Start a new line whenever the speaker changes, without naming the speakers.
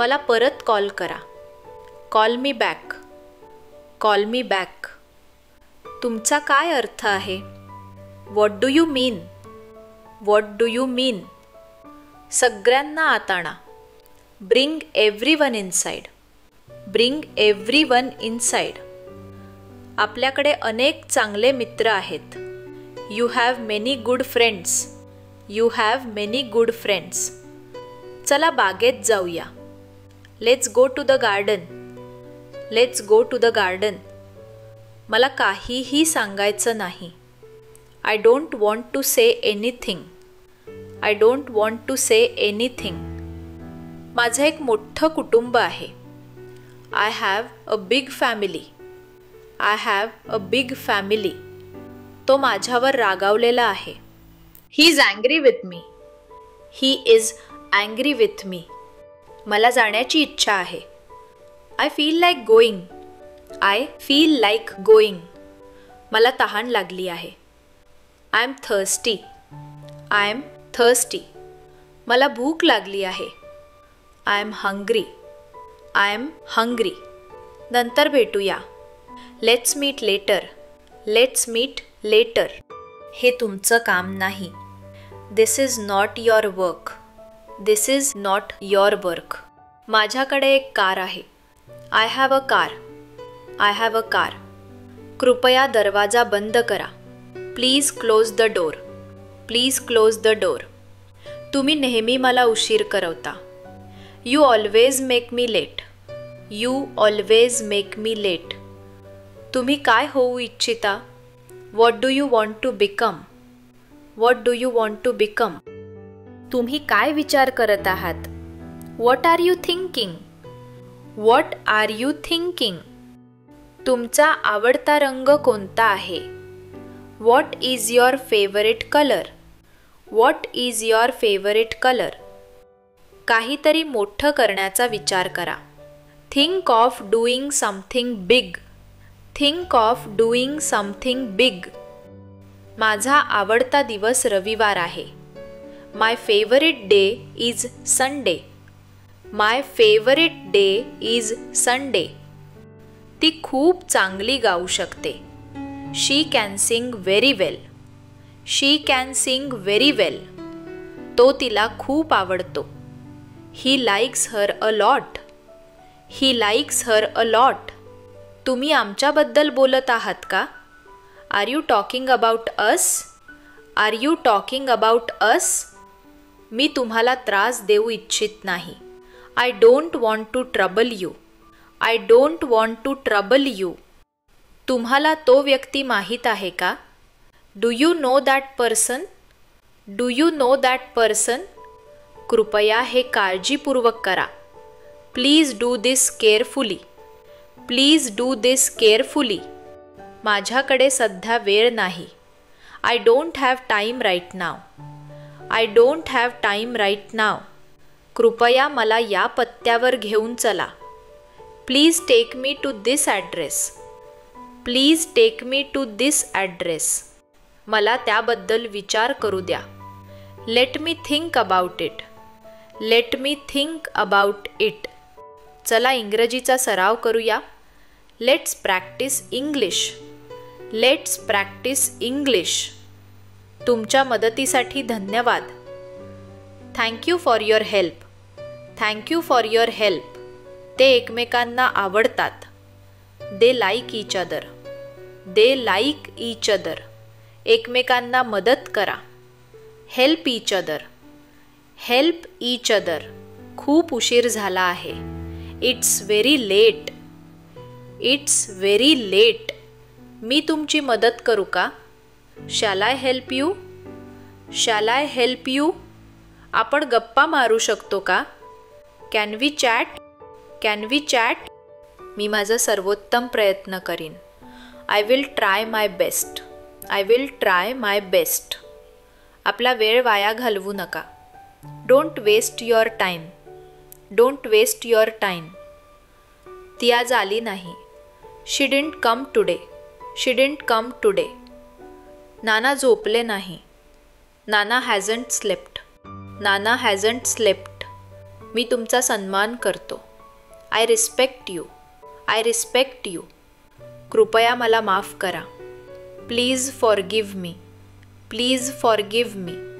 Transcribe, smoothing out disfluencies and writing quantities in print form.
मला परत कॉल करा. Call me back. Call me back. तुमचा काय अर्थ आहे? What do you mean? What do you mean? सगळ्यांना आत आणा. Bring everyone inside. Bring everyone inside. आपल्याकडे अनेक चांगले मित्र आहेत. You have many good friends. You have many good friends. चला बागेत जाऊया. Let's go to the garden. Let's go to the garden. मला काहीही सांगायचं नाही. I don't want to say anything. I don't want to say anything. माझं एक मोठं कुटुंब आहे. I have a big family. I have a big family. तो माझ्यावर रागावलेला आहे. He is angry with me. He is angry with me. मला जाण्याची इच्छा आहे. I feel like going. I feel like going. मला तहान लागली आहे. I am thirsty. I am thirsty. मला भूक लागली आहे. I am hungry. I am hungry. नंतर भेटूया. Let's meet letter. Let's meet later. हे तुमचं काम नाही. This is not your work. This is not your work. माझ्याकडे एक कार आहे. I have a car. I have a car. कृपया दरवाजा बंद करा. Please close the door. Please close the door. तुम्ही नेहमी मला उशीर करवता. You always make me late. You always make me late. तुम्ही काय होऊ इच्छिता? What do you want to become? What do you want to become? तुम्ही काय विचार करत आहात? What are you thinking? What are you thinking? तुमचा आवडता रंग कोणता आहे? What is your favourite colour? What is your favourite colour? काहीतरी मोठं करण्याचा विचार करा. Think of doing something big. Think of doing something big. माझा आवडता दिवस रविवार आहे. My favourite day is Sunday. My favourite day is Sunday. ती खूप चांगली गाऊ शकते. She can sing very well. She can sing very well. तो तिला खूप आवडतो. He likes her a lot. He likes her a lot. तुम्ही आमच्याबद्दल बोलत आहात का? Are you talking about us? Are you talking about us? मी तुम्हाला त्रास देऊ इच्छित नाही. I don't want to trouble you. I don't want to trouble you. तुम्हाला तो व्यक्ती माहीत आहे का? Do you know that person? Do you know that person? कृपया हे काळजीपूर्वक करा. Please do this carefully. Please do this carefully. माझ्याकडे सध्या वेळ नाही. I don't have time right now. I don't have time right now. कृपया मला या पत्त्यावर घेऊन चला. Please take me to this address. Please take me to this address. मला त्याबद्दल विचार करू द्या. Let me think about it. Let me think about it. चला इंग्रजीचा सराव करूया. Let's practise English. Let's practise English. तुमच्या मदतीसाठी धन्यवाद. Thank you for your help. Thank you for your help. ते एकमेकांना आवडतात. They like each other. They like each other. एकमेकांना मदत करा. Help each other. Help each other. खूप उशीर झाला आहे. It's very late. It's very late. मी तुमची मदत करू का? Shall I help you? Shall I help you? आपण गप्पा मारू शकतो का? Can we chat? Can we chat? मी माझा सर्वोत्तम प्रयत्न करीन. I will try my best. I will try my best. आपला वेळ वाया घालवू नका. Don't waste your time. Don't waste your time. ती आज आली नाही. She didn't come today. She didn't come today. नाना झोपले नाही. नाना हॅझंट स्लेप्ट. नाना हॅझंट स्लेप्ट. मी तुमचा सन्मान करतो. I respect you. I respect you. कृपया मला माफ करा. Please forgive me. Please forgive me.